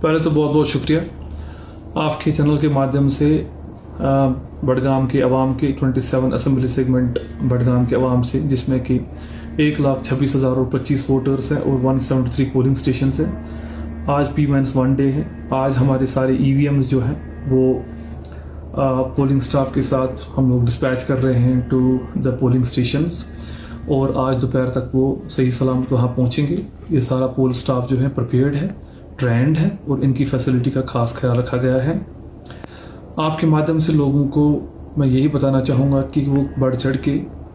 पहले तो बहुत बहुत शुक्रिया आपके चैनल के माध्यम से बडगाम के अवाम के 27 असम्बली सेगमेंट बडगाम के अवाम से, जिसमें कि 1,26,025 वोटर्स हैं और 173 पोलिंग स्टेशन है। आज P-1 डे है। आज हमारे सारे EVMs जो हैं वो पोलिंग स्टाफ के साथ हम लोग डिस्पैच कर रहे हैं टू द पोलिंग स्टेशंस, और आज दोपहर तक वो सही सलामत वहाँ पहुँचेंगे। ये सारा पोल स्टाफ जो है प्रिपेयर्ड है, ट्रेंड है और इनकी फैसिलिटी का खास ख्याल रखा गया है। आपके माध्यम से लोगों को मैं यही बताना चाहूँगा कि वो बढ़ चढ़ के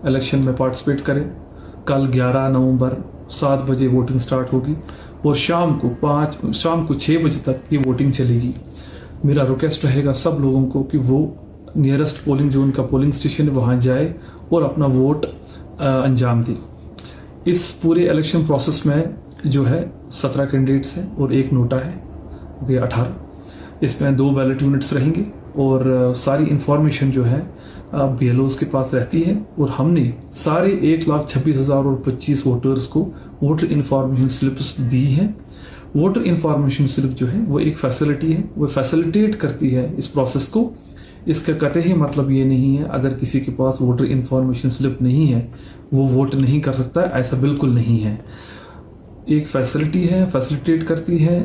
इलेक्शन में पार्टिसिपेट करें। कल 11 नवंबर 7 बजे वोटिंग स्टार्ट होगी और शाम को 6 बजे तक ये वोटिंग चलेगी। मेरा रिक्वेस्ट रहेगा सब लोगों को कि वो नियरेस्ट पोलिंग जो उनका पोलिंग स्टेशन है वहाँ जाए और अपना वोट अंजाम दे। इस पूरे इलेक्शन प्रोसेस में जो है 17 कैंडिडेट्स हैं और एक नोटा है, ओके 18। इसमें 2 बैलेट यूनिट्स रहेंगे और सारी इंफॉर्मेशन जो है BLOs के पास रहती है, और हमने सारे 1,26,025 वोटर्स को वोटर इंफॉर्मेशन स्लिप्स दी हैं। वोटर इंफॉर्मेशन स्लिप जो है वो एक फैसिलिटी है, वो फैसिलिटेट करती है इस प्रोसेस को। इसका कतई मतलब ये नहीं है अगर किसी के पास वोटर इंफॉर्मेशन स्लिप नहीं है वो वोट नहीं कर सकता, ऐसा बिल्कुल नहीं है। एक फैसिलिटी है, फैसिलिटेट करती है।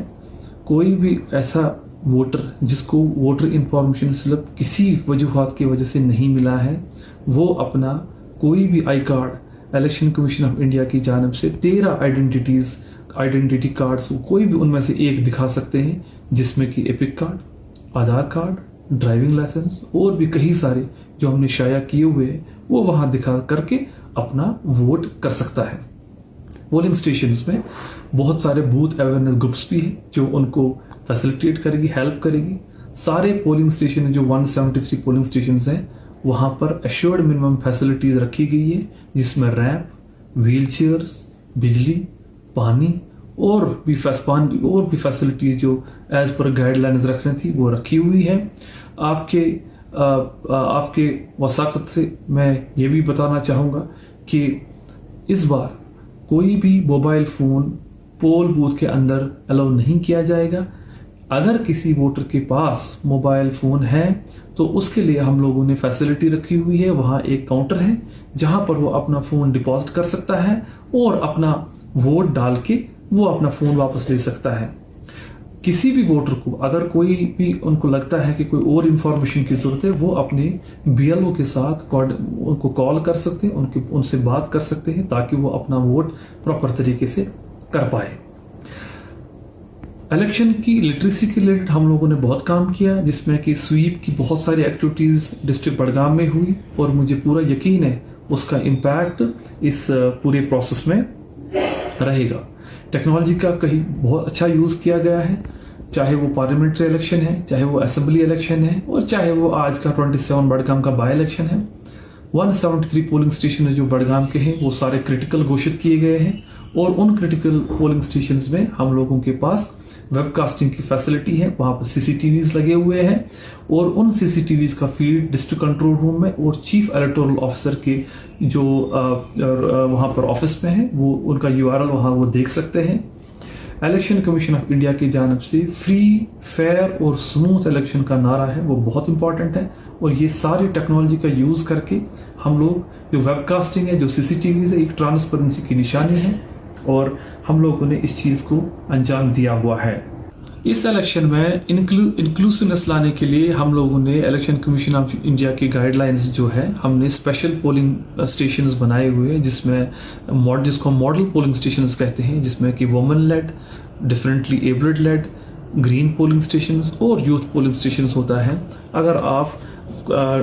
कोई भी ऐसा वोटर जिसको वोटर इंफॉर्मेशन स्लिप किसी वजूहात की वजह से नहीं मिला है, वो अपना कोई भी I card election commission of India की जानिब से 13 आइडेंटिटी कार्ड्स कोई भी उनमें से एक दिखा सकते हैं, जिसमें कि एपिक कार्ड, आधार कार्ड, ड्राइविंग लाइसेंस और भी कई सारे जो हमने शाया किए हुए हैं वो वहां दिखा करके अपना वोट कर सकता है। पोलिंग स्टेशंस में बहुत सारे बूथ अवेयरनेस ग्रुप्स भी हैं जो उनको फैसिलिटेट करेगी, हेल्प करेगी। सारे पोलिंग स्टेशन जो 173 पोलिंग स्टेशन हैं वहां पर एश्योर्ड मिनिमम फैसिलिटीज रखी गई है, जिसमें रैंप, व्हील चेयर्स, बिजली, पानी और भी फैसिलिटीज जो एज पर गाइडलाइंस रखनी थी वो रखी हुई है। आपके वसाकत से मैं ये भी बताना चाहूँगा कि इस बार कोई भी मोबाइल फ़ोन पोल बूथ के अंदर अलाउ नहीं किया जाएगा। अगर किसी वोटर के पास मोबाइल फ़ोन है तो उसके लिए हम लोगों ने फैसिलिटी रखी हुई है। वहाँ एक काउंटर है जहाँ पर वो अपना फ़ोन डिपॉजिट कर सकता है और अपना वोट डाल के वो अपना फ़ोन वापस ले सकता है। किसी भी वोटर को अगर कोई भी उनको लगता है कि कोई और इंफॉर्मेशन की जरूरत है, वो अपने BLO के साथ उनको कॉल कर सकते हैं, उनसे बात कर सकते हैं ताकि वो अपना वोट प्रॉपर तरीके से कर पाए। इलेक्शन की लिटरेसी के रिलेटेड हम लोगों ने बहुत काम किया, जिसमें कि स्वीप की बहुत सारी एक्टिविटीज डिस्ट्रिक्ट बडगाम में हुई और मुझे पूरा यकीन है उसका इम्पैक्ट इस पूरे प्रोसेस में रहेगा। टेक्नोलॉजी का कहीं बहुत अच्छा यूज किया गया है, चाहे वो पार्लियामेंट्री इलेक्शन है, चाहे वो असेंबली इलेक्शन है और चाहे वो आज का 27 बडगाम का बाई इलेक्शन है। 173 पोलिंग स्टेशन जो बडगाम के हैं वो सारे क्रिटिकल घोषित किए गए हैं, और उन क्रिटिकल पोलिंग स्टेशंस में हम लोगों के पास वेबकास्टिंग की फैसिलिटी है। वहां पर CCTVs लगे हुए हैं और उन CCTVs का फीड डिस्ट्रिक्ट कंट्रोल रूम में और चीफ इलेक्टोरल ऑफिसर के जो वहां पर ऑफिस में है वो उनका URL वहां वो देख सकते हैं। इलेक्शन कमीशन ऑफ इंडिया की जानिब से फ्री, फेयर और स्मूथ इलेक्शन का नारा है वो बहुत इंपॉर्टेंट है, और ये सारी टेक्नोलॉजी का यूज करके हम लोग जो वेबकास्टिंग है, जो CCTVs है, एक ट्रांसपेरेंसी की निशानी है और हम लोगों ने इस चीज को अंजाम दिया हुआ है। इस इलेक्शन में इंक्लूसिवनेस लाने के लिए हम लोगों ने इलेक्शन कमीशन ऑफ इंडिया की गाइडलाइंस जो है हमने स्पेशल पोलिंग स्टेशंस बनाए हुए हैं, जिसको मॉडल पोलिंग स्टेशंस कहते हैं, जिसमें कि women led, differently abled led, green polling stations और यूथ पोलिंग स्टेशंस होता है। अगर आप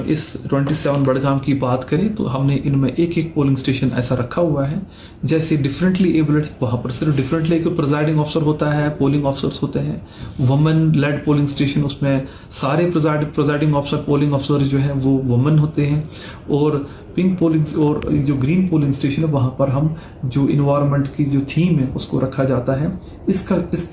इस 27 बडगाम की बात करें तो हमने इनमें एक पोलिंग स्टेशन ऐसा रखा हुआ है। जैसे डिफरेंटली एबल्ड, वहां पर सिर्फ डिफरेंटली एक प्रिजाइडिंग ऑफिसर होता है, पोलिंग ऑफिसर्स होते हैं। वुमेन लेड पोलिंग स्टेशन, उसमें सारे प्रिजाइडिंग ऑफिसर, पोलिंग ऑफिसर जो है वो वुमेन होते हैं। और पिंक पोलिंग और जो ग्रीन पोलिंग स्टेशन है वहाँ पर हम जो इन्वायरमेंट की जो थीम है उसको रखा जाता है।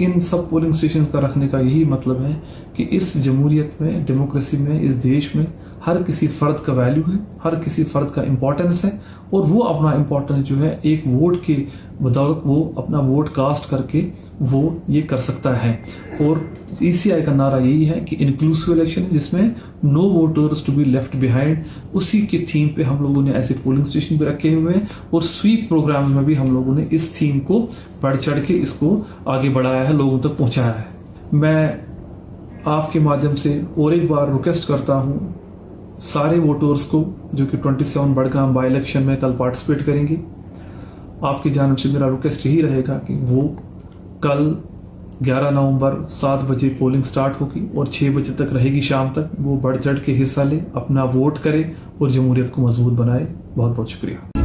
इन सब पोलिंग स्टेशन का रखने का यही मतलब है कि इस जमहूरियत में, डेमोक्रेसी में, इस देश में हर किसी फर्द का वैल्यू है, हर किसी फर्द का इम्पोर्टेंस है और वो अपना इम्पोर्टेंस जो है एक वोट के बदौलत वो अपना वोट कास्ट करके वो ये कर सकता है। और ECI का नारा यही है कि इंक्लूसिव इलेक्शन, जिसमें no voters to be left behind, उसी के थीम पे हम लोगों ने ऐसे पोलिंग स्टेशन भी रखे हुए हैं और स्वीप प्रोग्राम में भी हम लोगों ने इस थीम को बढ़ चढ़ के इसको आगे बढ़ाया है, लोगों तक पहुंचाया है। मैं आपके माध्यम से और एक बार रिक्वेस्ट करता हूँ सारे वोटर्स को जो कि 27 बड़गाम बाई इलेक्शन में कल पार्टिसिपेट करेंगे, आपकी जानिब से मेरा रिक्वेस्ट यही रहेगा कि वो कल 11 नवंबर 7 बजे पोलिंग स्टार्ट होगी और 6 बजे तक रहेगी शाम तक। वो बढ़ चढ़ के हिस्सा ले, अपना वोट करे और जमहूरियत को मजबूत बनाए। बहुत बहुत शुक्रिया।